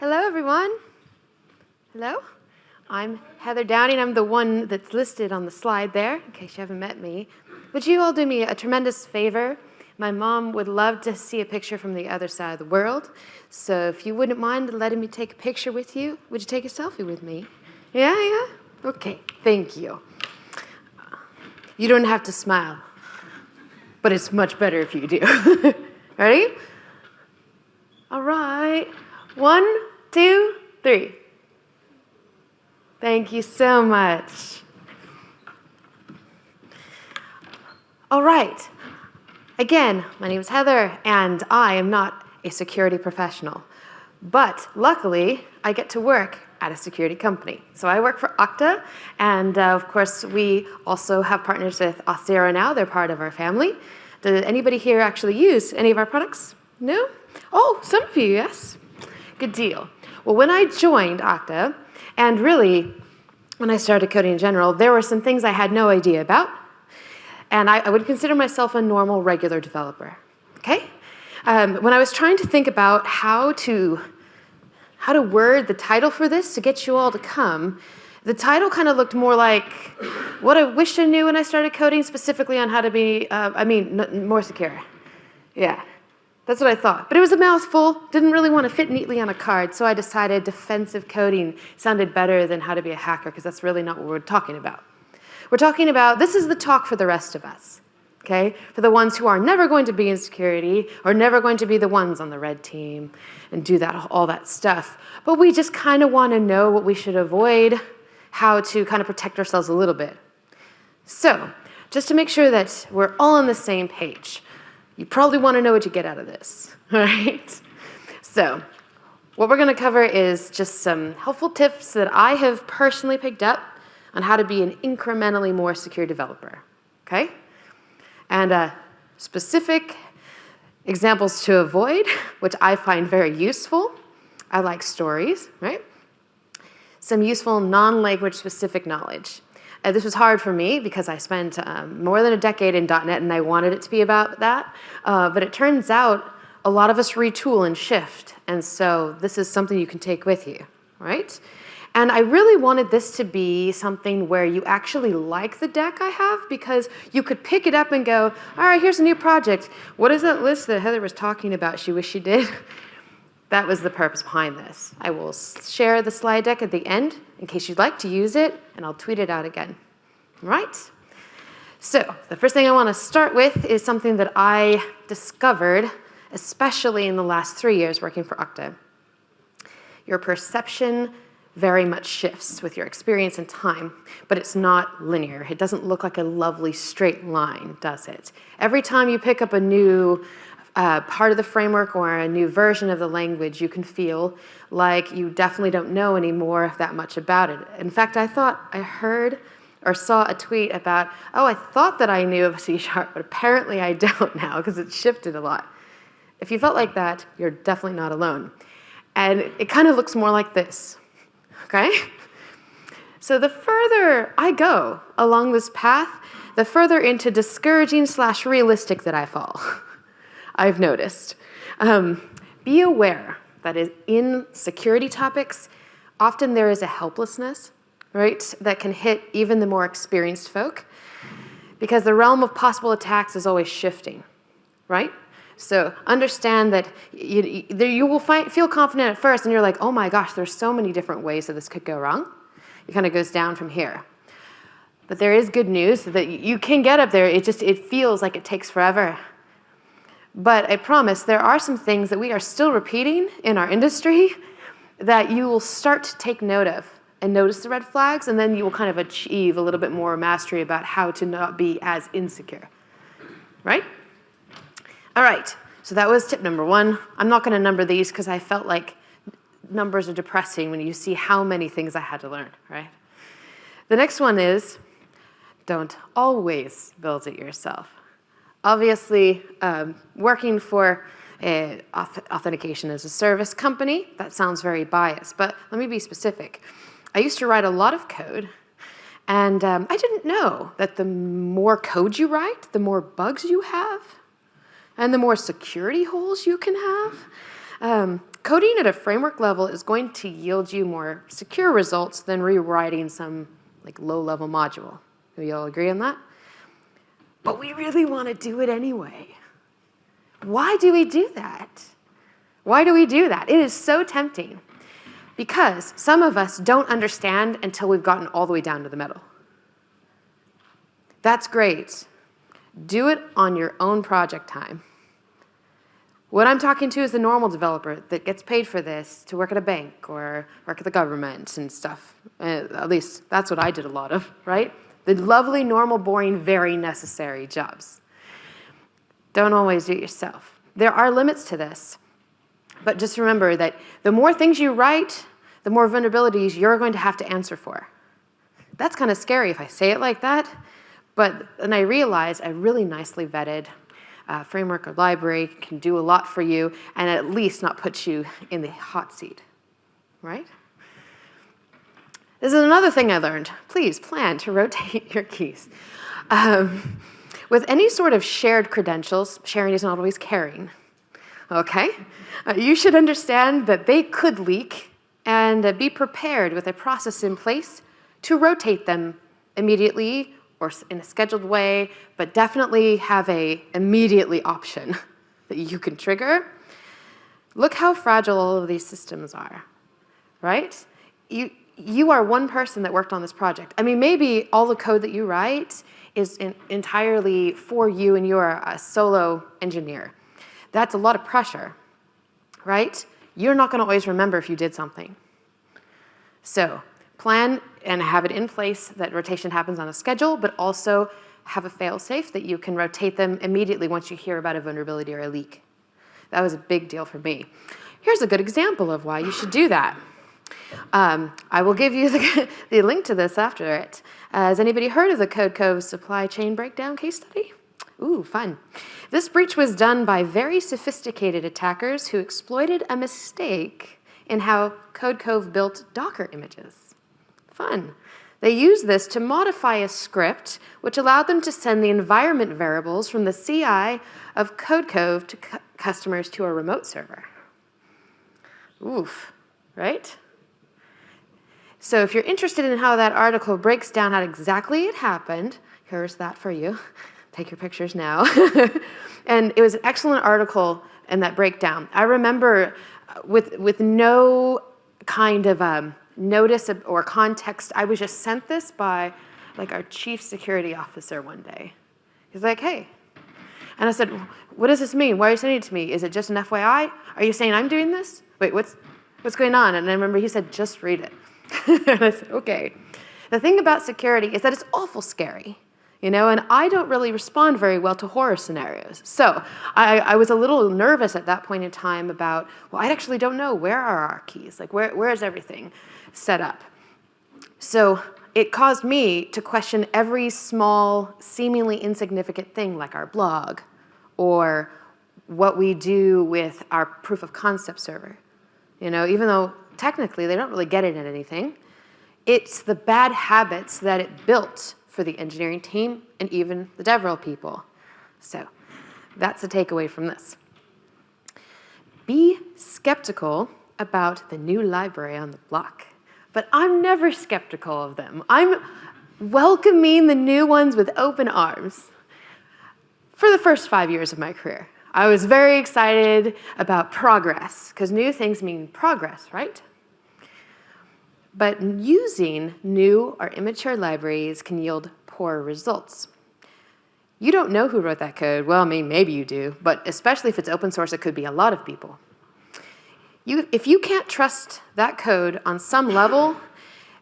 Hello, everyone. Hello. I'm Heather Downing. I'm the one that's listed on the slide there, in case you haven't met me. Would you all do me a tremendous favor? My mom would love to see a picture from the other side of the world. So if you wouldn't mind letting me take a picture with you, would you take a selfie with me? Yeah? Okay, thank you. You don't have to smile, but it's much better if you do. Ready? All right. 1, 2, 3. Thank you so much. All right. Again, my name is Heather, and I am not a security professional. But luckily, I get to work at a security company. So I work for Okta, and of course, we also have partners with Auth now. They're part of our family. Did anybody here actually use any of our products? No? Oh, some of you, yes. Good deal. Well, when I joined Okta, and really, when I started coding in general, there were some things I had no idea about. And I would consider myself a normal, regular developer, okay? When I was trying to think about how to word the title for this to get you all to come, the title kind of looked more like what I wished I knew when I started coding, specifically on how to be, more secure. Yeah, that's what I thought. But it was a mouthful, didn't really want to fit neatly on a card, so I decided defensive coding sounded better than how to be a hacker, because that's really not what we're talking about. We're talking about, this is the talk for the rest of us, okay? For the ones who are never going to be in security or never going to be the ones on the red team and do all that stuff. But we just kind of want to know what we should avoid, how to kind of protect ourselves a little bit. So, just to make sure that we're all on the same page, you probably want to know what you get out of this, right? So, what we're going to cover is just some helpful tips that I have personally picked up on how to be an incrementally more secure developer, okay? And specific examples to avoid, which I find very useful. I like stories, right? Some useful non-language specific knowledge. This was hard for me because I spent more than a decade in .NET and I wanted it to be about that. But it turns out a lot of us retool and shift. And so this is something you can take with you, right? And I really wanted this to be something where you actually like the deck I have, because you could pick it up and go, all right, here's a new project. What is that list that Heather was talking about she wished she did? That was the purpose behind this. I will share the slide deck at the end in case you'd like to use it, and I'll tweet it out again. All right? So the first thing I want to start with is something that I discovered, especially in the last 3 years working for Okta. Your perception very much shifts with your experience and time, but it's not linear. It doesn't look like a lovely straight line, does it? Every time you pick up a new part of the framework or a new version of the language, you can feel like you definitely don't know anymore that much about it. In fact, I thought I heard or saw a tweet about, oh, I thought that I knew of C#, but apparently I don't now because it's shifted a lot. If you felt like that, you're definitely not alone. And it kind of looks more like this. Okay? So the further I go along this path, the further into discouraging/realistic that I fall, I've noticed. Be aware that in security topics, often there is a helplessness, right, that can hit even the more experienced folk, because the realm of possible attacks is always shifting, right? So understand that you will feel confident at first, and you're like, oh my gosh, there's so many different ways that this could go wrong. It kind of goes down from here. But there is good news that you can get up there. It feels like it takes forever. But I promise there are some things that we are still repeating in our industry that you will start to take note of and notice the red flags, and then you will kind of achieve a little bit more mastery about how to not be as insecure, right? All right, so that was tip number 1. I'm not going to number these because I felt like numbers are depressing when you see how many things I had to learn, right? The next one is, don't always build it yourself. Obviously, working for an authentication as a service company, that sounds very biased, but let me be specific. I used to write a lot of code, and I didn't know that the more code you write, the more bugs you have, and the more security holes you can have. Coding at a framework level is going to yield you more secure results than rewriting some like low-level module. Do you all agree on that? But we really want to do it anyway. Why do we do that? Why do we do that? It is so tempting. Because some of us don't understand until we've gotten all the way down to the middle. That's great. Do it on your own project time. What I'm talking to is the normal developer that gets paid for this to work at a bank or work at the government and stuff. At least that's what I did a lot of, right? The lovely, normal, boring, very necessary jobs. Don't always do it yourself. There are limits to this. But just remember that the more things you write, the more vulnerabilities you're going to have to answer for. That's kind of scary if I say it like that. But then I realize a really nicely vetted framework or library can do a lot for you and at least not put you in the hot seat, right? This is another thing I learned. Please plan to rotate your keys. With any sort of shared credentials, sharing is not always caring, okay? You should understand that they could leak and be prepared with a process in place to rotate them immediately or in a scheduled way, but definitely have a immediately option that you can trigger. Look how fragile all of these systems are, right? You are one person that worked on this project. I mean, maybe all the code that you write is entirely for you and you're a solo engineer. That's a lot of pressure, right? You're not going to always remember if you did something. So plan and have it in place that rotation happens on a schedule, but also have a fail-safe that you can rotate them immediately once you hear about a vulnerability or a leak. That was a big deal for me. Here's a good example of why you should do that. I will give you the link to this after it. Has anybody heard of the Code Cove supply chain breakdown case study? Ooh, fun. This breach was done by very sophisticated attackers who exploited a mistake in how Code Cove built Docker images. Fun. They used this to modify a script which allowed them to send the environment variables from the CI of Code Cove to customers to a remote server. Oof, right? So if you're interested in how that article breaks down how exactly it happened, here's that for you. Take your pictures now. And it was an excellent article in that breakdown. I remember with no kind of notice or context, I was just sent this by like our chief security officer one day. He's like, hey. And I said, what does this mean? Why are you sending it to me? Is it just an FYI? Are you saying I'm doing this? Wait, what's going on? And I remember he said, just read it. And I said, okay. The thing about security is that it's awful scary, you know, and I don't really respond very well to horror scenarios. So I was a little nervous at that point in time about, well, I actually don't know, where are our keys? Like, where is everything set up? So it caused me to question every small, seemingly insignificant thing like our blog or what we do with our proof of concept server. You know, even though technically they don't really get it in anything, it's the bad habits that it built for the engineering team and even the DevRel people. So that's the takeaway from this. Be skeptical about the new library on the block. But I'm never skeptical of them. I'm welcoming the new ones with open arms. For the first 5 years of my career, I was very excited about progress, because new things mean progress, right? But using new or immature libraries can yield poor results. You don't know who wrote that code. Well, I mean, maybe you do, but especially if it's open source, it could be a lot of people. If you can't trust that code on some level,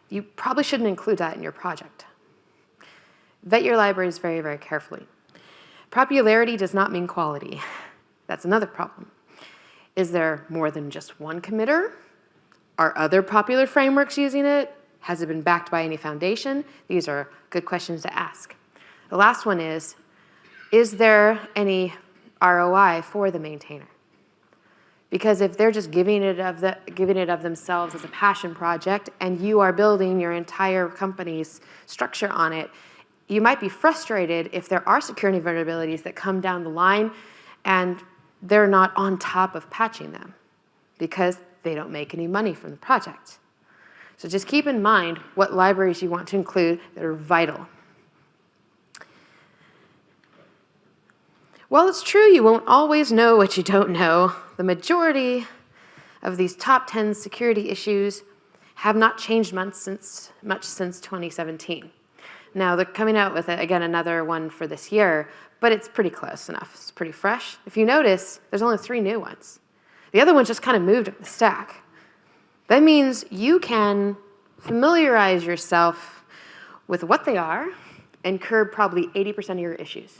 you probably shouldn't include that in your project. Vet your libraries very, very carefully. Popularity does not mean quality. That's another problem. Is there more than just one committer? Are other popular frameworks using it? Has it been backed by any foundation? These are good questions to ask. The last one is there any ROI for the maintainer? Because if they're just giving it of themselves as a passion project and you are building your entire company's structure on it, you might be frustrated if there are security vulnerabilities that come down the line and they're not on top of patching them. because they don't make any money from the project. So just keep in mind what libraries you want to include that are vital. While it's true you won't always know what you don't know, the majority of these top 10 security issues have not changed much since 2017. Now, they're coming out with, again, another one for this year, but it's pretty close enough. It's pretty fresh. If you notice, there's only 3 new ones. The other ones just kind of moved up the stack. That means you can familiarize yourself with what they are and curb probably 80% of your issues.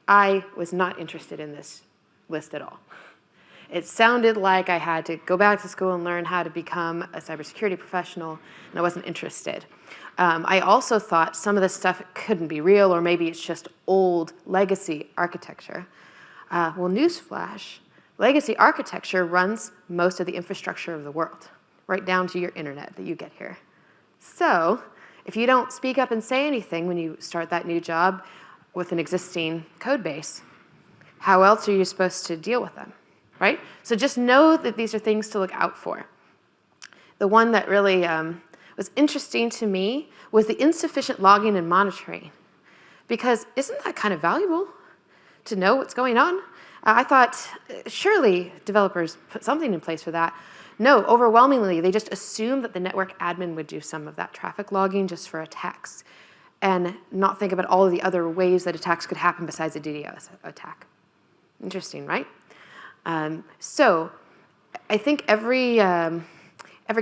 I was not interested in this list at all. It sounded like I had to go back to school and learn how to become a cybersecurity professional, and I wasn't interested. I also thought some of this stuff couldn't be real, or maybe it's just old legacy architecture. Well, newsflash, legacy architecture runs most of the infrastructure of the world, right down to your internet that you get here. So if you don't speak up and say anything when you start that new job with an existing code base, how else are you supposed to deal with them, right? So just know that these are things to look out for. The one that really was interesting to me was the insufficient logging and monitoring. Because isn't that kind of valuable to know what's going on? I thought, surely developers put something in place for that. No, overwhelmingly, they just assume that the network admin would do some of that traffic logging just for attacks and not think about all of the other ways that attacks could happen besides a DDoS attack. Interesting, right? So I think every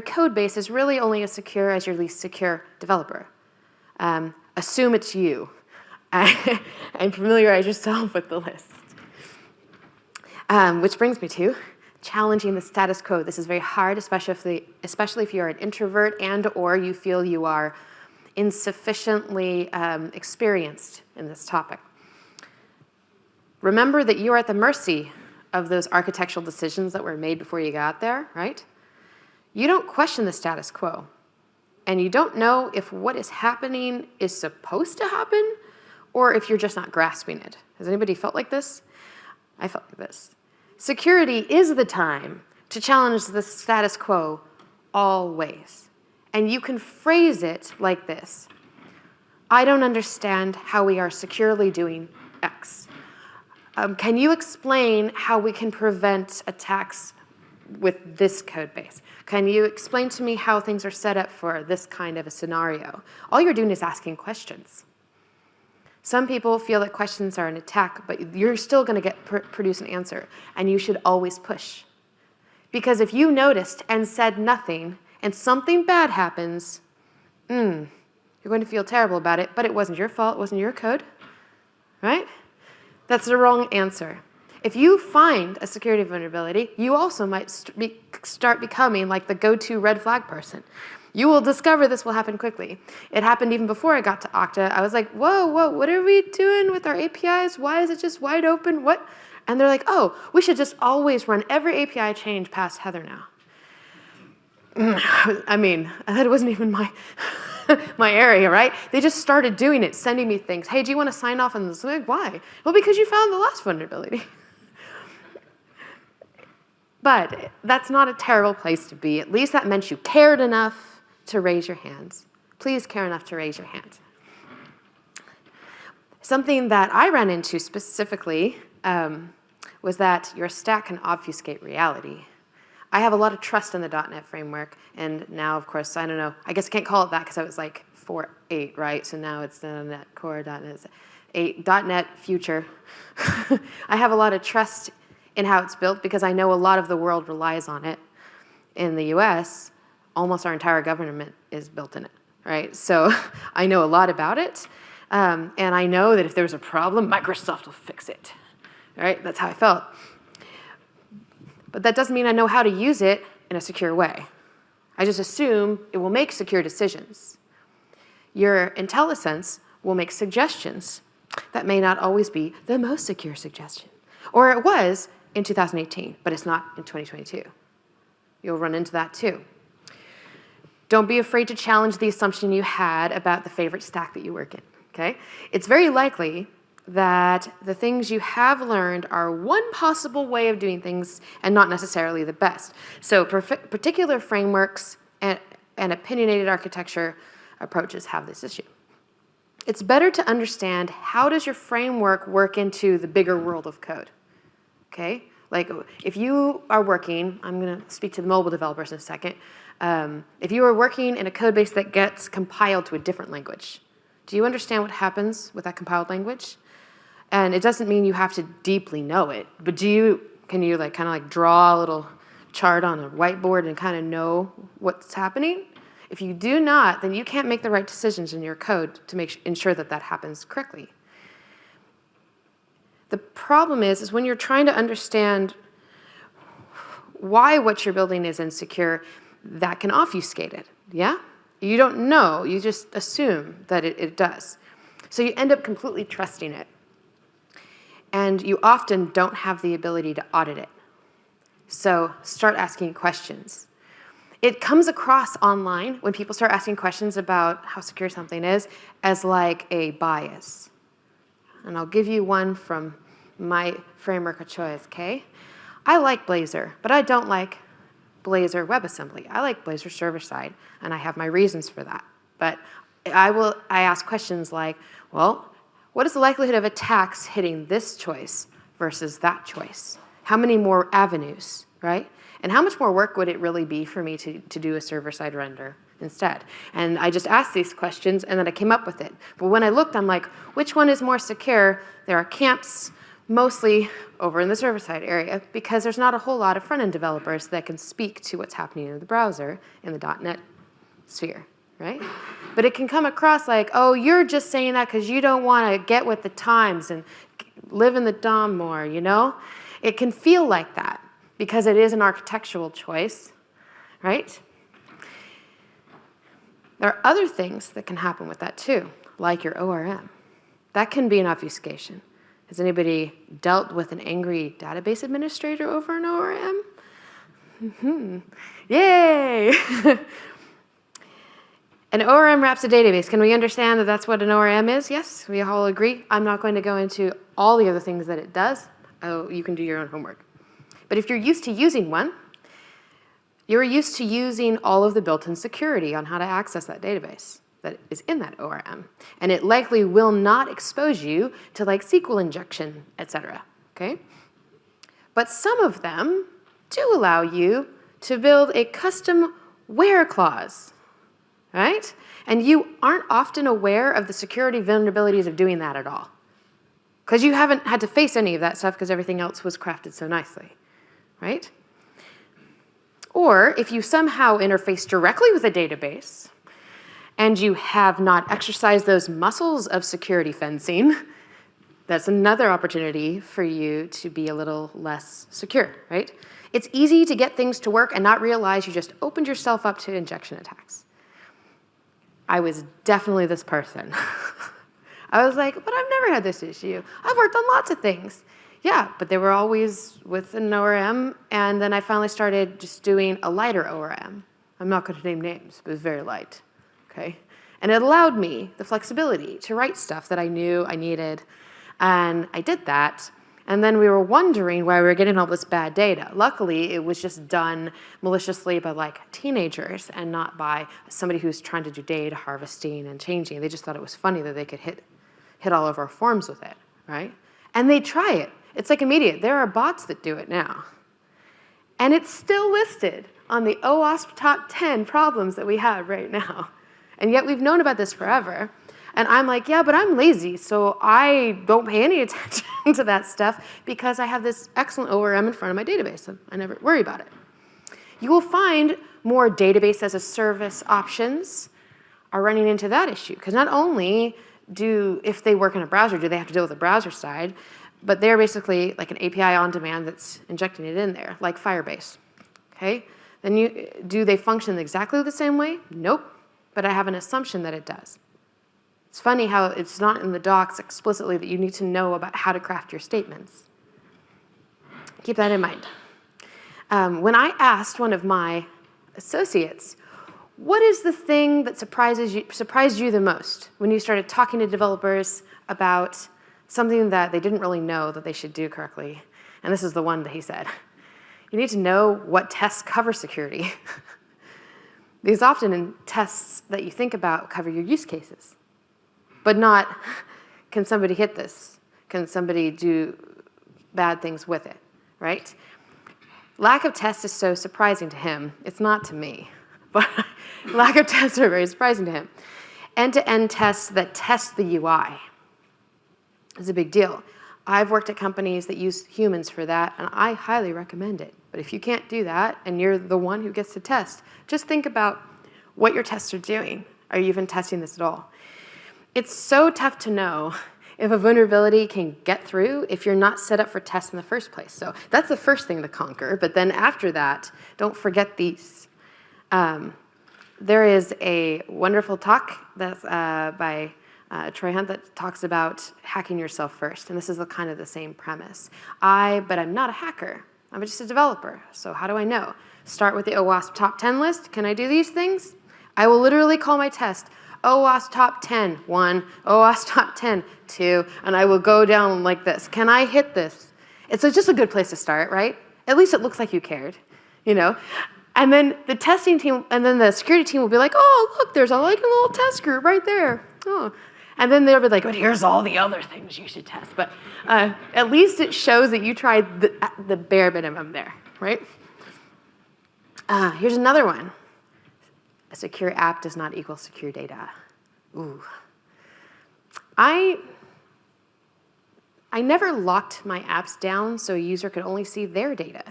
code base is really only as secure as your least secure developer. Assume it's you and familiarize yourself with the list. Which brings me to challenging the status quo. This is very hard, especially if you're an introvert and or you feel you are insufficiently experienced in this topic. Remember that you are at the mercy of those architectural decisions that were made before you got there, right? You don't question the status quo, and you don't know if what is happening is supposed to happen or if you're just not grasping it. Has anybody felt like this? I felt like this. Security is the time to challenge the status quo always. And you can phrase it like this. I don't understand how we are securely doing X. Can you explain how we can prevent attacks with this code base? Can you explain to me how things are set up for this kind of a scenario? All you're doing is asking questions. Some people feel that questions are an attack, but you're still going to produce an answer, and you should always push. Because if you noticed and said nothing, and something bad happens, you're going to feel terrible about it, but it wasn't your fault, it wasn't your code, right? That's the wrong answer. If you find a security vulnerability, you also might start becoming like the go-to red flag person. You will discover this will happen quickly. It happened even before I got to Okta. I was like, whoa, what are we doing with our APIs? Why is it just wide open? What? And they're like, oh, we should just always run every API change past Heather now. I mean, that wasn't even my area, right? They just started doing it, sending me things. Hey, do you want to sign off on this? I'm like, why? Well, because you found the last vulnerability. But that's not a terrible place to be. At least that meant you cared enough to raise your hands. Please care enough to raise your hand. Something that I ran into specifically was that your stack can obfuscate reality. I have a lot of trust in the .NET framework, and now, of course, I don't know. I guess I can't call it that because I was like 4.8, right? So now it's .NET Core, .NET 8, .NET Future. I have a lot of trust in how it's built because I know a lot of the world relies on it. In the US, almost our entire government is built in it, right? So I know a lot about it, and I know that if there's a problem, Microsoft will fix it, right? That's how I felt. But that doesn't mean I know how to use it in a secure way. I just assume it will make secure decisions. Your IntelliSense will make suggestions that may not always be the most secure suggestion. Or it was in 2018, but it's not in 2022. You'll run into that too. Don't be afraid to challenge the assumption you had about the favorite stack that you work in, okay? It's very likely that the things you have learned are one possible way of doing things and not necessarily the best. So particular frameworks and opinionated architecture approaches have this issue. It's better to understand how does your framework work into the bigger world of code, okay? Like if you are working, I'm gonna speak to the mobile developers in a second. If you are working in a code base that gets compiled to a different language, do you understand what happens with that compiled language? And it doesn't mean you have to deeply know it, but can you like kind of like draw a little chart on a whiteboard and kind of know what's happening? If you do not, then you can't make the right decisions in your code to ensure that that happens correctly. The problem is when you're trying to understand why what you're building is insecure, that can obfuscate it, yeah? You don't know, you just assume that it does. So you end up completely trusting it. And you often don't have the ability to audit it. So start asking questions. It comes across online when people start asking questions about how secure something is as like a bias. And I'll give you one from my framework of choice, okay? I like Blazor, but I don't like Blazor WebAssembly. I like Blazor server-side, and I have my reasons for that. But I ask questions like, well, what is the likelihood of attacks hitting this choice versus that choice? How many more avenues, right? And how much more work would it really be for me to do a server-side render instead? And I just asked these questions, and then I came up with it. But when I looked, I'm like, which one is more secure? There are camps mostly over in the server-side area because there's not a whole lot of front-end developers that can speak to what's happening in the browser in the .NET sphere, right? But it can come across like, oh, you're just saying that because you don't want to get with the times and live in the DOM more, you know? It can feel like that because it is an architectural choice, right? There are other things that can happen with that too, like your ORM. That can be an obfuscation. Has anybody dealt with an angry database administrator over an ORM? Mm-hmm. Yay! An ORM wraps a database. Can we understand that that's what an ORM is? Yes, we all agree. I'm not going to go into all the other things that it does. Oh, you can do your own homework. But if you're used to using one, you're used to using all of the built-in security on how to access that database that is in that ORM. And it likely will not expose you to like SQL injection, etc. Okay? But some of them do allow you to build a custom where clause, right? And you aren't often aware of the security vulnerabilities of doing that at all. Because you haven't had to face any of that stuff because everything else was crafted so nicely, right? Or if you somehow interface directly with a database and you have not exercised those muscles of security fencing, that's another opportunity for you to be a little less secure, right? It's easy to get things to work and not realize you just opened yourself up to injection attacks. I was definitely this person. I was like, but I've never had this issue. I've worked on lots of things. Yeah, but they were always with an ORM, and then I finally started just doing a lighter ORM. I'm not going to name names, but it was very light, okay? And it allowed me the flexibility to write stuff that I knew I needed, and I did that. And then we were wondering why we were getting all this bad data. Luckily, it was just done maliciously by like teenagers and not by somebody who's trying to do data harvesting and changing. They just thought it was funny that they could hit all of our forms with it, right? And they try it. It's like immediate. There are bots that do it now. And it's still listed on the OWASP top 10 problems that we have right now. And yet we've known about this forever. And I'm like, yeah, but I'm lazy, so I don't pay any attention to that stuff because I have this excellent ORM in front of my database, so I never worry about it. You will find more database as a service options are running into that issue, because not only if they work in a browser, do they have to deal with the browser side, but they're basically like an API on demand that's injecting it in there, like Firebase, okay? Then do they function exactly the same way? Nope, but I have an assumption that it does. It's funny how it's not in the docs explicitly that you need to know about how to craft your statements. Keep that in mind. When I asked one of my associates, what is the thing that surprised you the most when you started talking to developers about something that they didn't really know that they should do correctly. And this is the one that he said. You need to know what tests cover security. Because often in tests that you think about cover your use cases, but not, can somebody hit this? Can somebody do bad things with it, right? Lack of tests is so surprising to him. It's not to me, but lack of tests are very surprising to him. End-to-end tests that test the UI is a big deal. I've worked at companies that use humans for that, and I highly recommend it. But if you can't do that, and you're the one who gets to test, just think about what your tests are doing. Are you even testing this at all? It's so tough to know if a vulnerability can get through if you're not set up for tests in the first place. So that's the first thing to conquer. But then after that, don't forget these. There is a wonderful talk that's by Troy Hunt that talks about hacking yourself first. And this is kind of the same premise. But I'm not a hacker. I'm just a developer. So how do I know? Start with the OWASP top 10 list. Can I do these things? I will literally call my test OWASP top 10, 1, OWASP top 10, 2, and I will go down like this. Can I hit this? It's just a good place to start, right? At least it looks like you cared, you know? And then the testing team, and then the security team will be like, oh, look, there's a little test group right there. Oh. And then they'll be like, but here's all the other things you should test. But at least it shows that you tried the bare minimum there, right? Here's another one. A secure app does not equal secure data. Ooh. I never locked my apps down so a user could only see their data.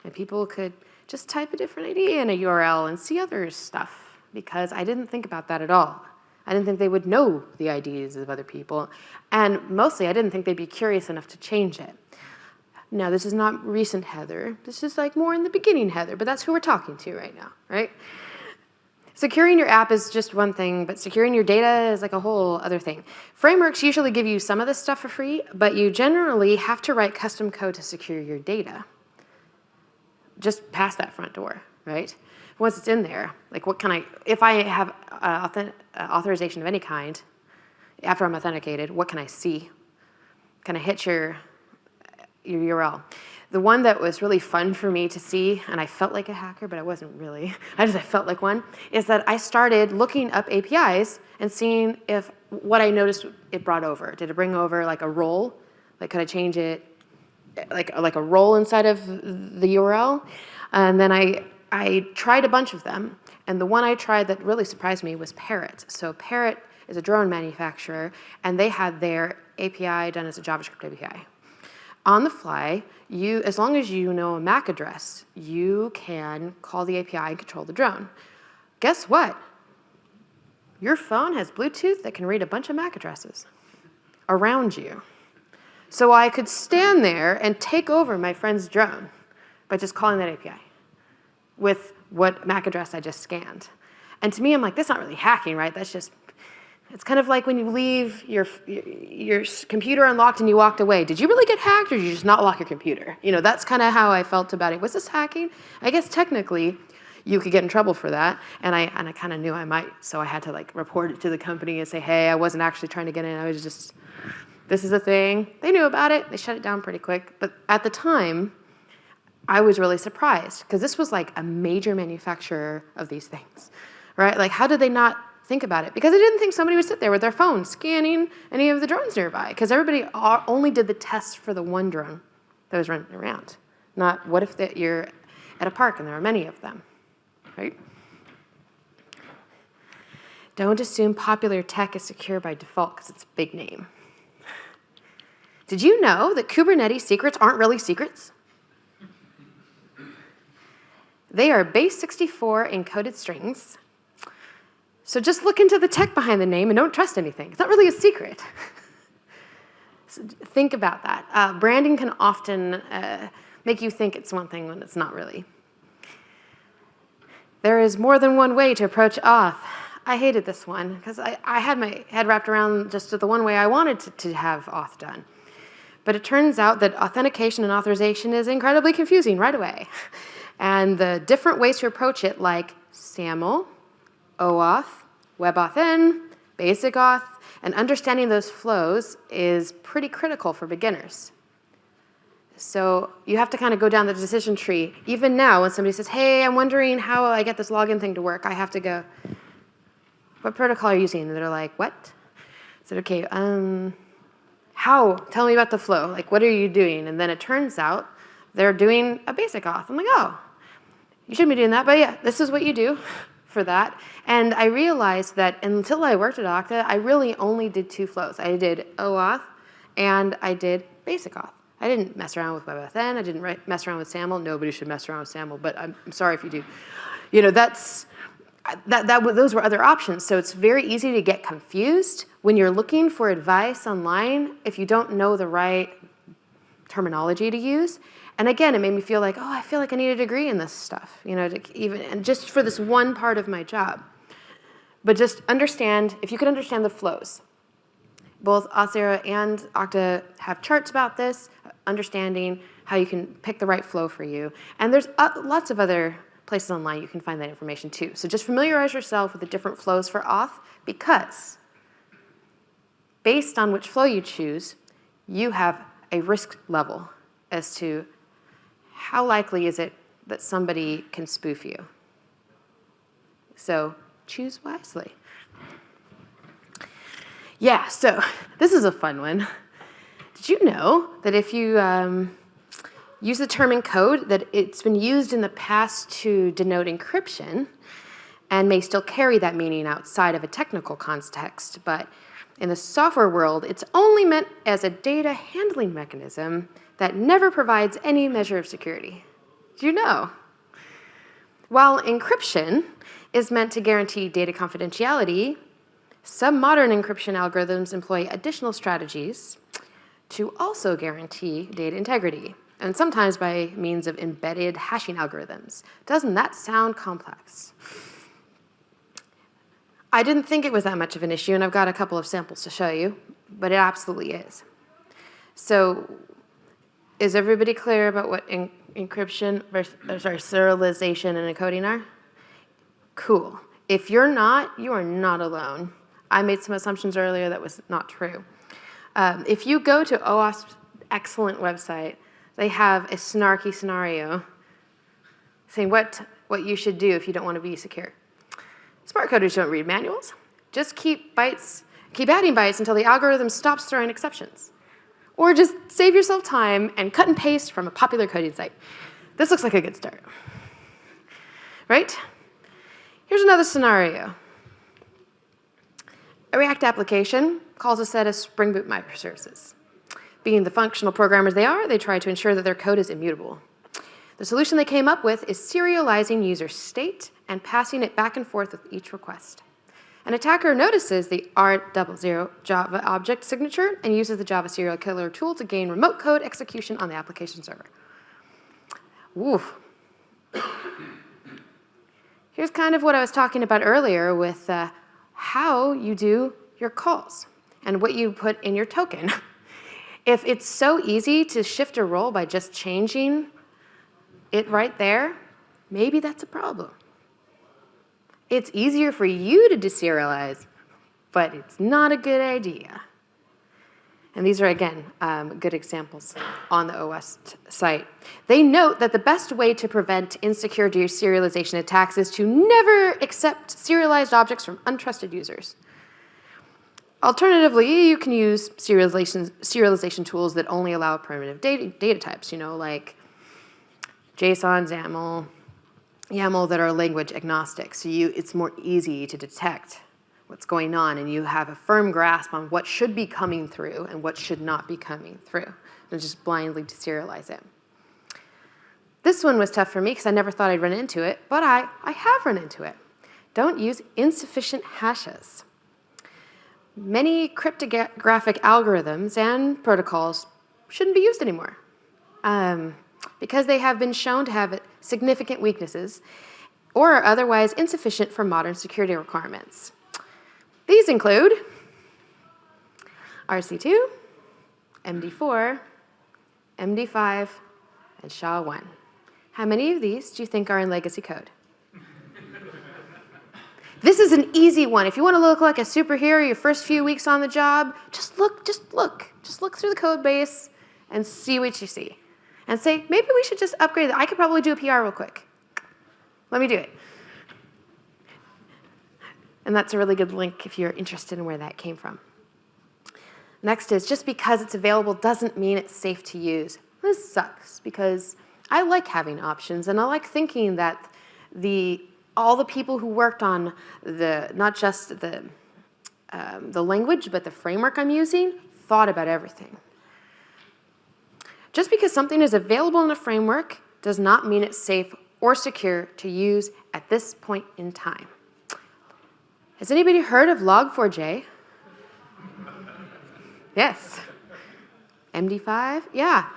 And people could just type a different ID in a URL and see other stuff, because I didn't think about that at all. I didn't think they would know the IDs of other people. And mostly, I didn't think they'd be curious enough to change it. Now, this is not recent Heather. This is like more in the beginning Heather, but that's who we're talking to right now, right? Securing your app is just one thing, but securing your data is like a whole other thing. Frameworks usually give you some of this stuff for free, but you generally have to write custom code to secure your data. Just past that front door, right? Once it's in there, like what can if I have authorization of any kind, after I'm authenticated, what can I see? Can I hit your URL? The one that was really fun for me to see, and I felt like a hacker, but I wasn't really, I felt like one, is that I started looking up APIs and seeing if what I noticed it brought over. Did it bring over like a role? Like could I change it, like a role inside of the URL? And then I tried a bunch of them, and the one I tried that really surprised me was Parrot. So Parrot is a drone manufacturer, and they had their API done as a JavaScript API. On the fly, as long as you know a MAC address, you can call the API and control the drone. Guess what? Your phone has Bluetooth that can read a bunch of MAC addresses around you. So I could stand there and take over my friend's drone by just calling that API with what MAC address I just scanned. And to me, I'm like, that's not really hacking, right? That's just, it's kind of like when you leave your computer unlocked and you walked away. Did you really get hacked, or did you just not lock your computer? You know, that's kind of how I felt about it. Was this hacking? I guess technically you could get in trouble for that, and I kind of knew I might, so I had to like report it to the company and say, hey, I wasn't actually trying to get in. I was just, this is a thing. They knew about it. They shut it down pretty quick. But at the time, I was really surprised, because this was like a major manufacturer of these things, right? Like, how did they not think about it? Because I didn't think somebody would sit there with their phone scanning any of the drones nearby, because everybody only did the tests for the one drone that was running around. Not what if you're at a park and there are many of them, right? Don't assume popular tech is secure by default because it's a big name. Did you know that Kubernetes secrets aren't really secrets? They are base 64 encoded strings. So just look into the tech behind the name and don't trust anything. It's not really a secret. So think about that. Branding can often make you think it's one thing when it's not really. There is more than one way to approach auth. I hated this one because I had my head wrapped around just the one way I wanted to have auth done. But it turns out that authentication and authorization is incredibly confusing right away. And the different ways to approach it, like SAML, OAuth, WebAuthn, basic auth, And understanding those flows is pretty critical for beginners. So you have to kind of go down the decision tree. Even now, when somebody says, hey, I'm wondering how I get this login thing to work, I have to go, what protocol are you using? And they're like, what? I said, okay, how? Tell me about the flow. Like, what are you doing? And then it turns out they're doing a basic auth. I'm like, oh, you shouldn't be doing that. But yeah, this is what you do for that. And I realized that until I worked at Okta, I really only did 2 flows. I did OAuth and I did basic auth. I didn't mess around with WebAuthn. I didn't mess around with SAML. Nobody should mess around with SAML, but I'm sorry if you do. You know, those were other options. So it's very easy to get confused when you're looking for advice online if you don't know the right terminology to use. And again, it made me feel like, oh, I feel like I need a degree in this stuff, you know, and just for this one part of my job. But just understand, if you could understand the flows. Both Auth0 and Okta have charts about this, understanding how you can pick the right flow for you. And there's lots of other places online you can find that information too. So just familiarize yourself with the different flows for auth, because based on which flow you choose, you have a risk level as to how likely is it that somebody can spoof you. So choose wisely. Yeah, so this is a fun one. Did you know that if you use the term encode, that it's been used in the past to denote encryption and may still carry that meaning outside of a technical context, but in the software world, it's only meant as a data handling mechanism that never provides any measure of security. Do you know? While encryption is meant to guarantee data confidentiality, some modern encryption algorithms employ additional strategies to also guarantee data integrity, and sometimes by means of embedded hashing algorithms. Doesn't that sound complex? I didn't think it was that much of an issue, and I've got a couple of samples to show you, but it absolutely is. So, is everybody clear about what encryption serialization and encoding are? Cool. If you're not, you are not alone. I made some assumptions earlier that was not true. If you go to OAuth's excellent website, they have a snarky scenario saying what you should do if you don't want to be secure. Smart coders don't read manuals. Just keep adding bytes until the algorithm stops throwing exceptions. Or just save yourself time and cut and paste from a popular coding site. This looks like a good start. Right? Here's another scenario. A React application calls a set of Spring Boot microservices. Being the functional programmers they are, they try to ensure that their code is immutable. The solution they came up with is serializing user state and passing it back and forth with each request. An attacker notices the R00 Java object signature and uses the Java serial killer tool to gain remote code execution on the application server. Ooh. Here's kind of what I was talking about earlier with how you do your calls and what you put in your token. If it's so easy to shift a role by just changing it right there, maybe that's a problem. It's easier for you to deserialize, but it's not a good idea. And these are, again, good examples on the OAuth site. They note that the best way to prevent insecure deserialization attacks is to never accept serialized objects from untrusted users. Alternatively, you can use serialization tools that only allow primitive data types, you know, like JSON, YAML that are language agnostic. So it's more easy to detect what's going on, and you have a firm grasp on what should be coming through and what should not be coming through, and just blindly deserialize it. This one was tough for me because I never thought I'd run into it, but I have run into it. Don't use insufficient hashes. Many cryptographic algorithms and protocols shouldn't be used anymore because they have been shown to have significant weaknesses or are otherwise insufficient for modern security requirements. These include RC2, MD4, MD5, and SHA-1. How many of these do you think are in legacy code? This is an easy one. If you want to look like a superhero your first few weeks on the job, just look through the code base and see what you see. And say, maybe we should just upgrade that. I could probably do a PR real quick. Let me do it. And that's a really good link if you're interested in where that came from. Next is, just because it's available doesn't mean it's safe to use. This sucks because I like having options, and I like thinking that all the people who worked on not just the language, but the framework I'm using, thought about everything. Just because something is available in a framework does not mean it's safe or secure to use at this point in time. Has anybody heard of log4j? Yes. MD5? Yeah.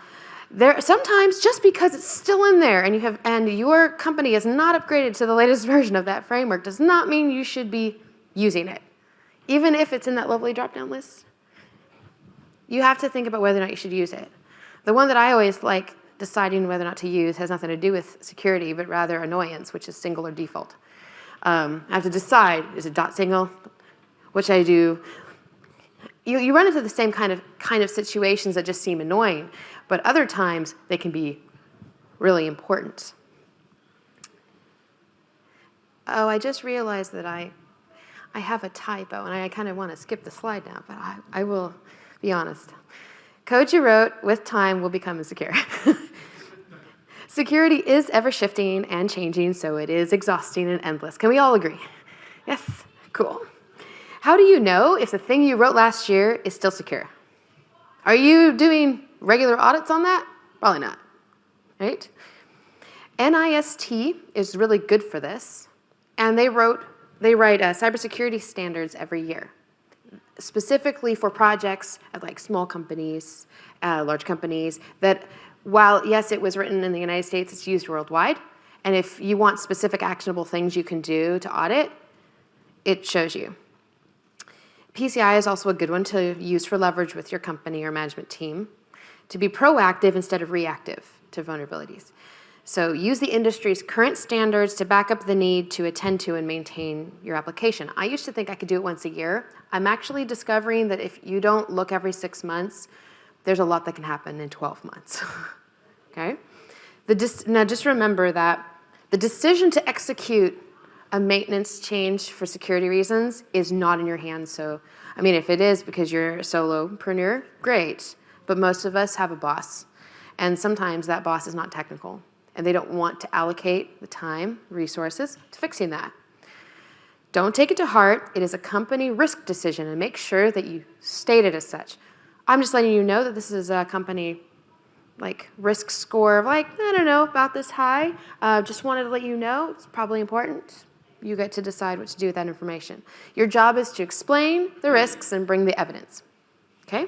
Sometimes just because it's still in there and your company is not upgraded to the latest version of that framework does not mean you should be using it, even if it's in that lovely drop-down list. You have to think about whether or not you should use it. The one that I always like deciding whether or not to use has nothing to do with security, but rather annoyance, which is single or default. I have to decide, is it .single, which I do. You run into the same kind of situations that just seem annoying, but other times they can be really important. Oh, I just realized that I have a typo, and I kind of want to skip the slide now, but I will be honest. Code you wrote with time will become insecure. Security is ever-shifting and changing, so it is exhausting and endless. Can we all agree? Yes? Cool. How do you know if the thing you wrote last year is still secure? Are you doing regular audits on that? Probably not, right? NIST is really good for this, and they write cybersecurity standards every year, specifically for projects at like small companies, large companies, that while, yes, it was written in the United States, it's used worldwide. And if you want specific actionable things you can do to audit, it shows you. PCI is also a good one to use for leverage with your company or management team to be proactive instead of reactive to vulnerabilities. So use the industry's current standards to back up the need to attend to and maintain your application. I used to think I could do it once a year. I'm actually discovering that if you don't look every 6 months, there's a lot that can happen in 12 months, okay? Now just remember that the decision to execute a maintenance change for security reasons is not in your hands. So, I mean, if it is because you're a solopreneur, great. But most of us have a boss. And sometimes that boss is not technical. And they don't want to allocate the time, resources to fixing that. Don't take it to heart. It is a company risk decision, and make sure that you state it as such. I'm just letting you know that this is a company risk score of I don't know, about this high. Just wanted to let you know it's probably important. You get to decide what to do with that information. Your job is to explain the risks and bring the evidence, okay?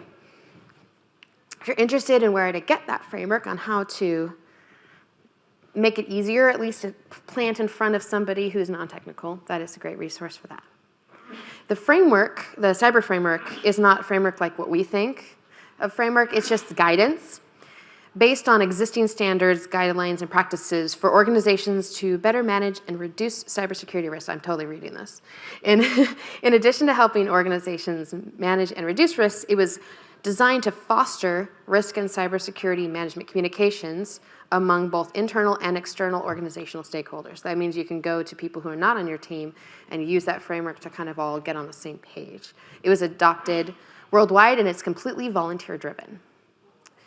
If you're interested in where to get that framework on how to make it easier, at least to plant in front of somebody who's non-technical, that is a great resource for that. The framework, the cyber framework, is not a framework like what we think of framework. It's just guidance based on existing standards, guidelines, and practices for organizations to better manage and reduce cybersecurity risks. I'm totally reading this. In addition to helping organizations manage and reduce risks, it was designed to foster risk and cybersecurity management communications among both internal and external organizational stakeholders. That means you can go to people who are not on your team and use that framework to kind of all get on the same page. It was adopted worldwide, and it's completely volunteer-driven.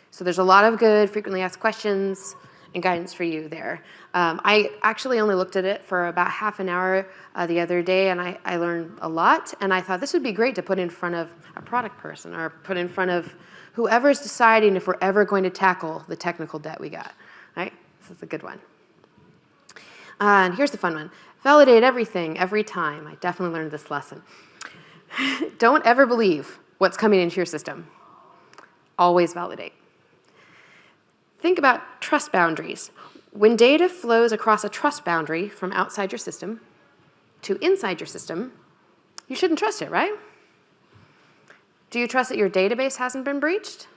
So there's a lot of good frequently asked questions and guidance for you there. I actually only looked at it for about half an hour the other day, and I learned a lot, and I thought this would be great to put in front of a product person or put in front of whoever's deciding if we're ever going to tackle the technical debt we got, right? This is a good one. And here's the fun one. Validate everything every time. I definitely learned this lesson. Don't ever believe what's coming into your system. Always validate. Think about trust boundaries. When data flows across a trust boundary from outside your system to inside your system, you shouldn't trust it, right? Do you trust that your database hasn't been breached?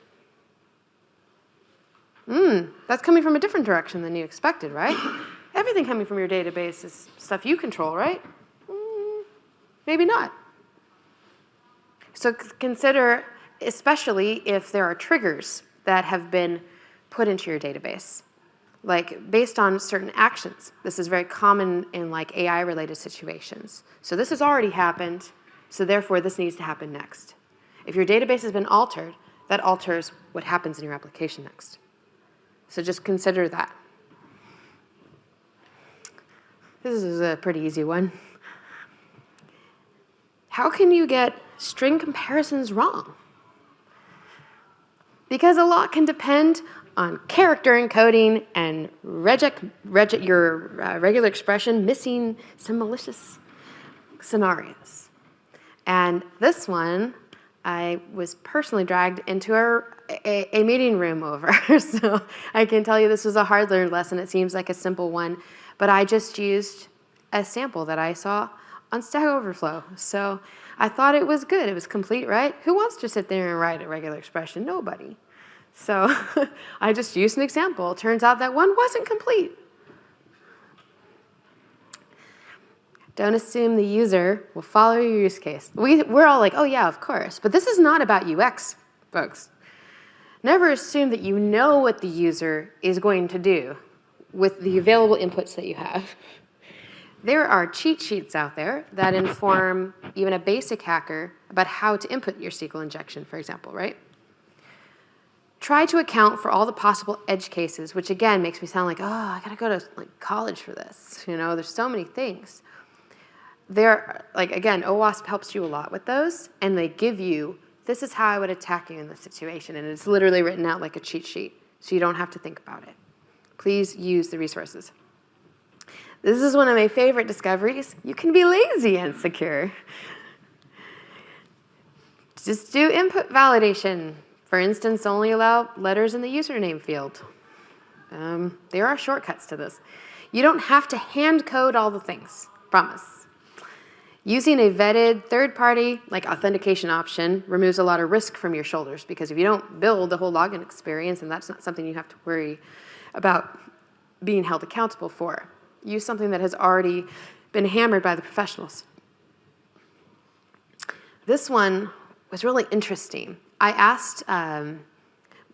That's coming from a different direction than you expected, right? Everything coming from your database is stuff you control, right? maybe not. So consider, especially if there are triggers that have been put into your database, like based on certain actions. This is very common in like AI-related situations. So this has already happened, so therefore this needs to happen next. If your database has been altered, that alters what happens in your application next. So just consider that. This is a pretty easy one. How can you get string comparisons wrong? Because a lot can depend on character encoding and your regular expression missing some malicious scenarios. And this one, I was personally dragged into a meeting room over. So I can tell you this was a hard-learned lesson. It seems like a simple one, but I just used a sample that I saw on Stack Overflow. So I thought it was good. It was complete, right? Who wants to sit there and write a regular expression? Nobody. So I just used an example. Turns out that one wasn't complete. Don't assume the user will follow your use case. We're all like, oh yeah, of course. But this is not about UX, folks. Never assume that you know what the user is going to do with the available inputs that you have. There are cheat sheets out there that inform even a basic hacker about how to input your SQL injection, for example, right? Try to account for all the possible edge cases, which again makes me sound like, oh, I gotta go to like college for this. You know, there's so many things. Again, OWASP helps you a lot with those, and they give you, this is how I would attack you in this situation, and it's literally written out like a cheat sheet, so you don't have to think about it. Please use the resources. This is one of my favorite discoveries. You can be lazy and secure. Just do input validation. For instance, only allow letters in the username field. There are shortcuts to this. You don't have to hand code all the things, promise. Using a vetted third-party like authentication option removes a lot of risk from your shoulders, because if you don't build the whole login experience, and that's not something you have to worry about being held accountable for. Use something that has already been hammered by the professionals. This one was really interesting. I asked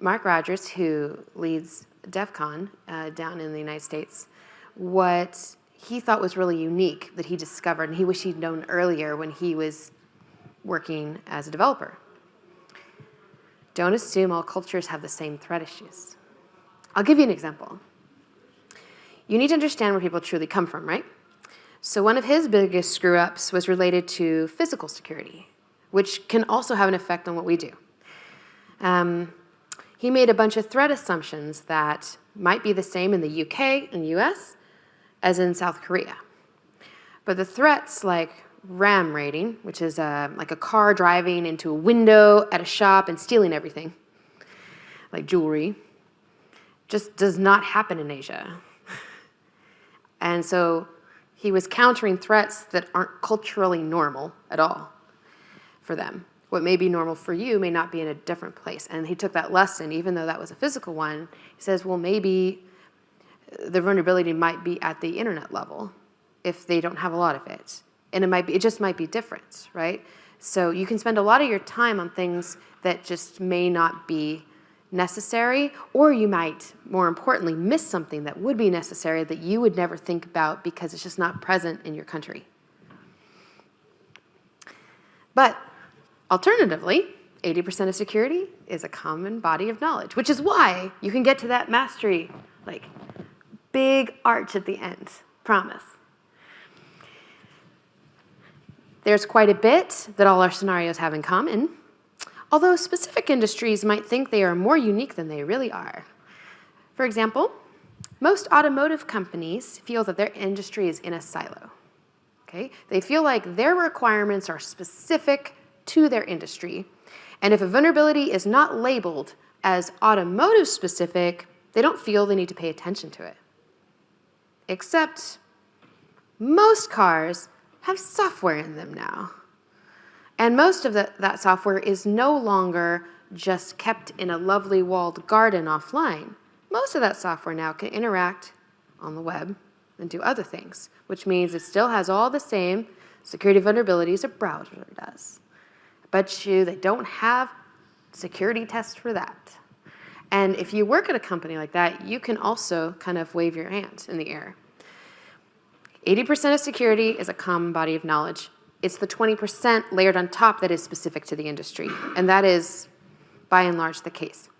Mark Rogers, who leads DEF CON down in the United States, what he thought was really unique that he discovered, and he wished he'd known earlier when he was working as a developer. Don't assume all cultures have the same threat issues. I'll give you an example. You need to understand where people truly come from, right? So one of his biggest screw-ups was related to physical security, which can also have an effect on what we do. He made a bunch of threat assumptions that might be the same in the UK and US as in South Korea. But the threats like RAM raiding, which is like a car driving into a window at a shop and stealing everything, like jewelry, just does not happen in Asia. And so he was countering threats that aren't culturally normal at all for them. What may be normal for you may not be in a different place. And he took that lesson, even though that was a physical one. He says, well, maybe the vulnerability might be at the internet level if they don't have a lot of it. And it just might be different, right? So you can spend a lot of your time on things that just may not be necessary, or you might, more importantly, miss something that would be necessary that you would never think about because it's just not present in your country. But alternatively, 80% of security is a common body of knowledge, which is why you can get to that mastery, like big arch at the end, promise. There's quite a bit that all our scenarios have in common, although specific industries might think they are more unique than they really are. For example, most automotive companies feel that their industry is in a silo. Okay? They feel like their requirements are specific to their industry, and if a vulnerability is not labeled as automotive specific, they don't feel they need to pay attention to it. Except most cars have software in them now. And most of that software is no longer just kept in a lovely walled garden offline. Most of that software now can interact on the web and do other things, which means it still has all the same security vulnerabilities a browser does. I bet you they don't have security tests for that. And if you work at a company like that, you can also kind of wave your hand in the air. 80% of security is a common body of knowledge. It's the 20% layered on top that is specific to the industry. And that is, by and large, the case.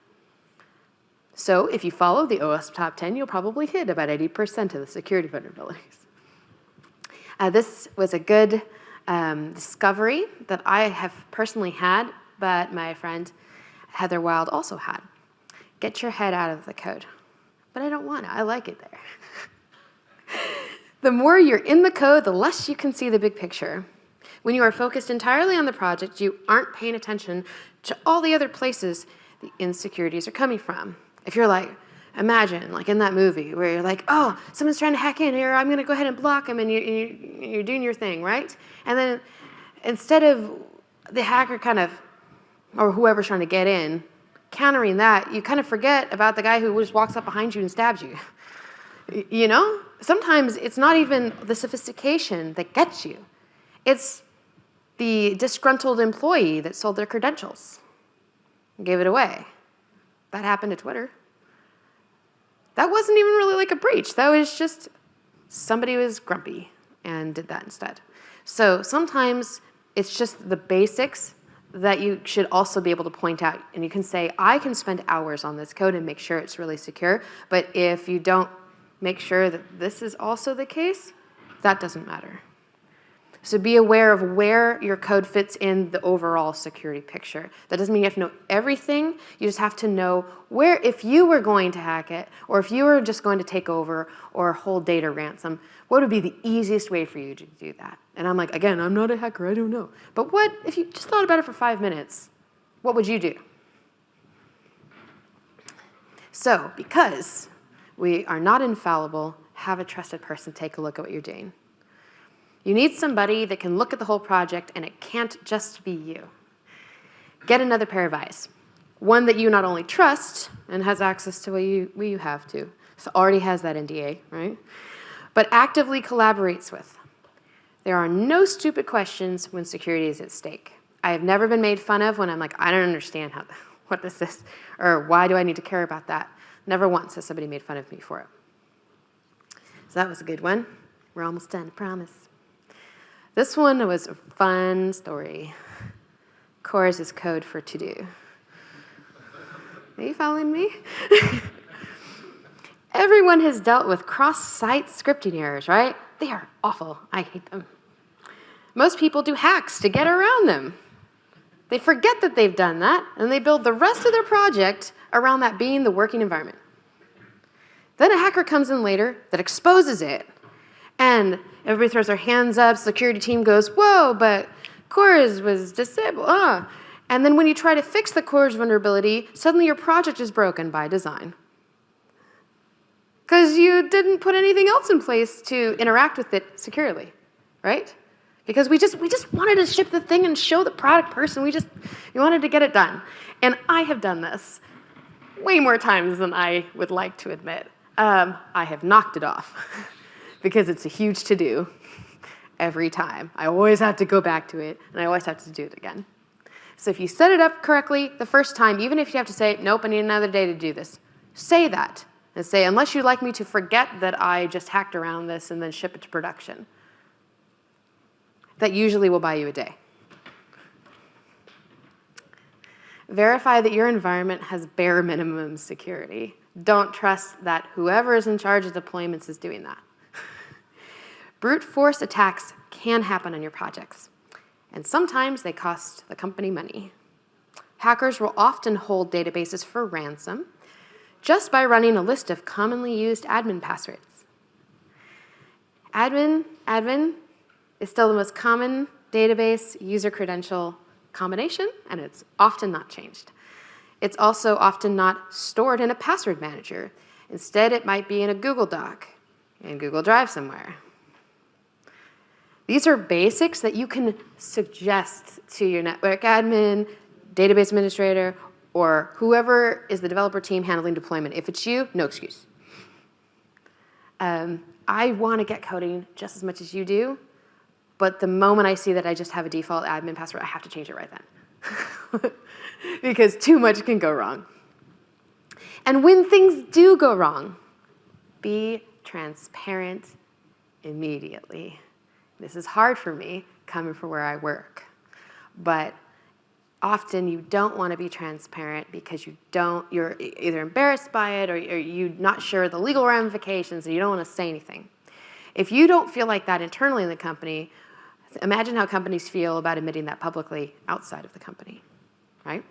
So if you follow the OWASP top 10, you'll probably hit about 80% of the security vulnerabilities. This was a good discovery that I have personally had, but my friend Heather Wild also had. Get your head out of the code. But I don't want to. I like it there. The more you're in the code, the less you can see the big picture. When you are focused entirely on the project, you aren't paying attention to all the other places the insecurities are coming from. If you're like, imagine, like in that movie, where you're like, oh, someone's trying to hack in here, I'm going to go ahead and block them, and you're doing your thing, right? And then instead of the hacker kind of, or whoever's trying to get in, countering that, you kind of forget about the guy who just walks up behind you and stabs you. You know? Sometimes it's not even the sophistication that gets you. It's the disgruntled employee that sold their credentials and gave it away. That happened to Twitter. That wasn't even really like a breach. That was just somebody was grumpy and did that instead. So sometimes it's just the basics that you should also be able to point out. And you can say, I can spend hours on this code and make sure it's really secure. But if you don't make sure that this is also the case, that doesn't matter. So be aware of where your code fits in the overall security picture. That doesn't mean you have to know everything. You just have to know where, if you were going to hack it, or if you were just going to take over or hold data ransom, what would be the easiest way for you to do that? And I'm like, again, I'm not a hacker, I don't know. But what, if you just thought about it for 5 minutes, what would you do? So, because we are not infallible, have a trusted person take a look at what you're doing. You need somebody that can look at the whole project, and it can't just be you. Get another pair of eyes. One that you not only trust and has access to what you have to, so already has that NDA, right? But actively collaborates with. There are no stupid questions when security is at stake. I have never been made fun of when I'm like, I don't understand what this is, or why do I need to care about that? Never once has somebody made fun of me for it. So that was a good one. We're almost done, I promise. This one was a fun story. CORS is code for to-do. Are you following me? Everyone has dealt with cross-site scripting errors, right? They are awful. I hate them. Most people do hacks to get around them. They forget that they've done that, and they build the rest of their project around that being the working environment. Then a hacker comes in later that exposes it, and everybody throws their hands up, security team goes, whoa, but CORS was disabled, And then when you try to fix the CORS vulnerability, suddenly your project is broken by design. Because you didn't put anything else in place to interact with it securely, right? Because we just wanted to ship the thing and show the product person. We wanted to get it done. And I have done this way more times than I would like to admit. I have knocked it off because it's a huge to-do every time. I always have to go back to it, and I always have to do it again. So if you set it up correctly the first time, even if you have to say, nope, I need another day to do this, say that. And say, unless you'd like me to forget that I just hacked around this and then ship it to production. That usually will buy you a day. Verify that your environment has bare minimum security. Don't trust that whoever is in charge of deployments is doing that. Brute force attacks can happen on your projects, and sometimes they cost the company money. Hackers will often hold databases for ransom just by running a list of commonly used admin passwords. Admin is still the most common database user credential combination, and it's often not changed. It's also often not stored in a password manager. Instead, it might be in a Google Doc, in Google Drive somewhere. These are basics that you can suggest to your network admin, database administrator, or whoever is the developer team handling deployment. If it's you, no excuse. I want to get coding just as much as you do, But the moment I see that I just have a default admin password, I have to change it right then. Because too much can go wrong. And when things do go wrong, be transparent immediately. This is hard for me, coming from where I work. But often you don't want to be transparent because you're either embarrassed by it or you're not sure the legal ramifications and you don't want to say anything. If you don't feel like that internally in the company, imagine how companies feel about admitting that publicly outside of the company, right?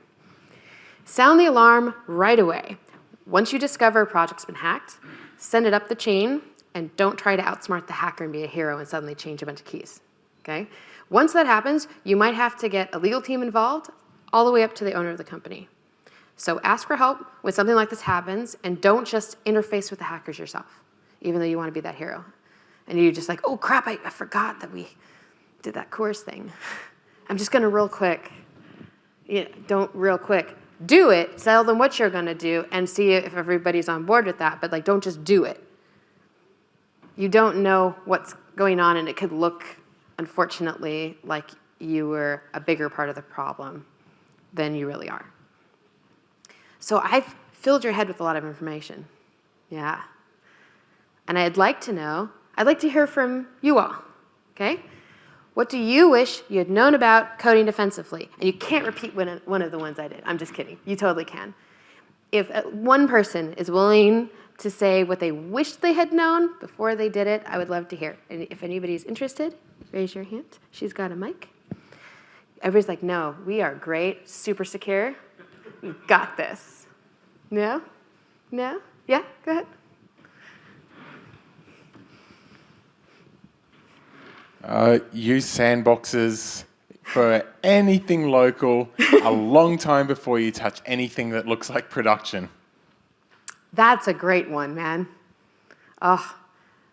Sound the alarm right away. Once you discover a project's been hacked, send it up the chain and don't try to outsmart the hacker and be a hero and suddenly change a bunch of keys, okay? Once that happens, you might have to get a legal team involved all the way up to the owner of the company. So ask for help when something like this happens and don't just interface with the hackers yourself, even though you want to be that hero. And you're just like, oh crap, I forgot that we did that course thing. I'm just gonna real quick. Yeah, don't real quick. Do it, tell them what you're gonna do and see if everybody's on board with that, but like don't just do it. You don't know what's going on and it could look, unfortunately, like you were a bigger part of the problem than you really are. So I've filled your head with a lot of information. Yeah. And I'd like to hear from you all, okay? What do you wish you had known about coding defensively? And you can't repeat one of the ones I did. I'm just kidding. You totally can. If one person is willing to say what they wish they had known before they did it, I would love to hear. And if anybody's interested, raise your hand. She's got a mic. Everybody's like, no, we are great, super secure. We got this. No? No? Yeah, go ahead. Use sandboxes for anything local a long time before you touch anything that looks like production. That's a great one, man. Oh,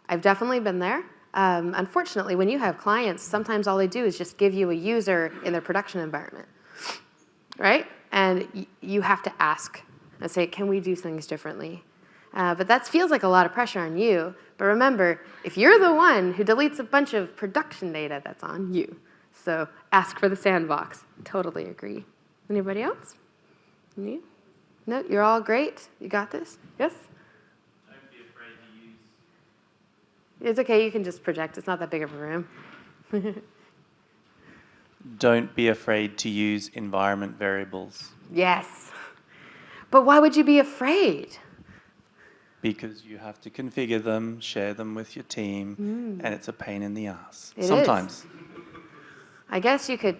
I've definitely been there. Unfortunately, when you have clients, sometimes all they do is just give you a user in their production environment, right? And you have to ask and say, can we do things differently? But that feels like a lot of pressure on you. But remember, if you're the one who deletes a bunch of production data, that's on you. So ask for the sandbox. Totally agree. Anybody else? You? No, you're all great. You got this? Yes? Don't be afraid to use. It's okay, you can just project. It's not that big of a room. Don't be afraid to use environment variables. Yes. But why would you be afraid? Because you have to configure them, share them with your team, and it's a pain in the ass. It Sometimes. is. I guess you could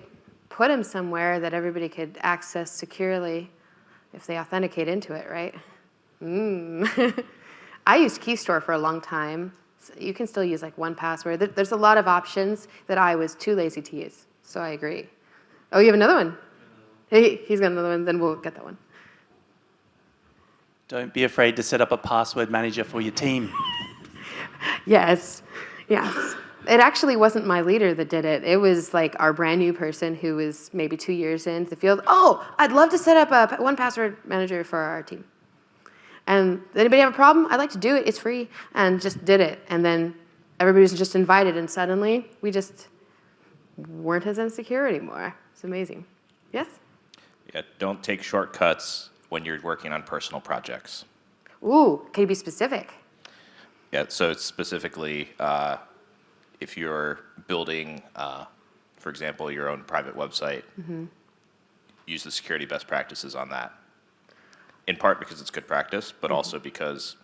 put them somewhere that everybody could access securely if they authenticate into it, right? I used Keystore for a long time. So you can still use like 1Password. There's a lot of options that I was too lazy to use, so I agree. Oh, you have another one? Hey, he's got another one, then we'll get that one. Don't be afraid to set up a password manager for your team. Yes, yes. It actually wasn't my leader that did it. It was like our brand new person who was maybe 2 years into the field. Oh, I'd love to set up a 1Password manager for our team. And anybody have a problem? I'd like to do it. It's free. And just did it. And then everybody was just invited. And suddenly, we just weren't as insecure anymore. It's amazing. Yes? Yeah, don't take shortcuts when you're working on personal projects. Ooh, can you be specific? Yeah, so it's specifically if you're building, for example, your own private website, use the security best practices on that. In part because it's good practice, but also because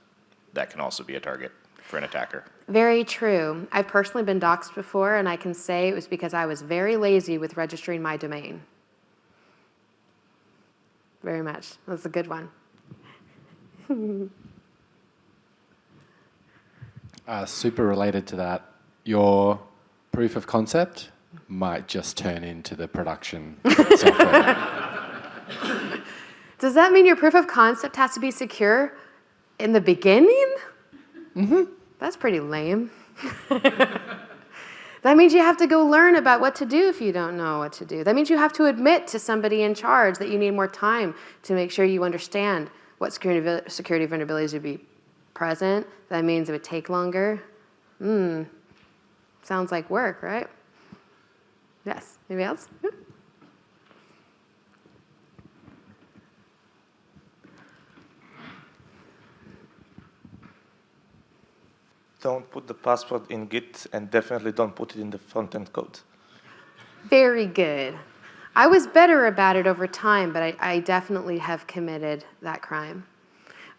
that can also be a target for an attacker. Very true. I've personally been doxxed before, and I can say it was because I was very lazy with registering my domain. Very much. That's a good one. Super related to that, your proof of concept might just turn into the production software. Does that mean your proof of concept has to be secure in the beginning? That's pretty lame. That means you have to go learn about what to do if you don't know what to do. That means you have to admit to somebody in charge that you need more time to make sure you understand what security vulnerabilities would be present. That means it would take longer. Sounds like work, right? Yes. Anybody else? Yeah. Don't put the password in Git, and definitely don't put it in the front-end code. Very good. I was better about it over time, but I definitely have committed that crime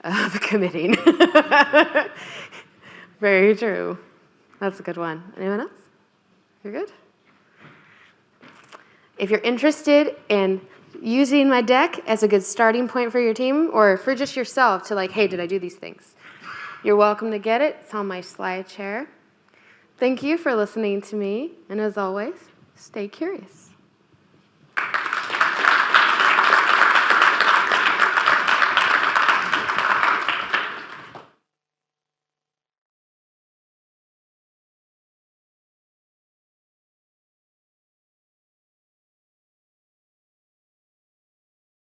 of committing. Very true. That's a good one. Anyone else? You're good? If you're interested in using my deck as a good starting point for your team or for just yourself to like, hey, did I do these things? You're welcome to get it. It's on my slide share. Thank you for listening to me. And as always, stay curious.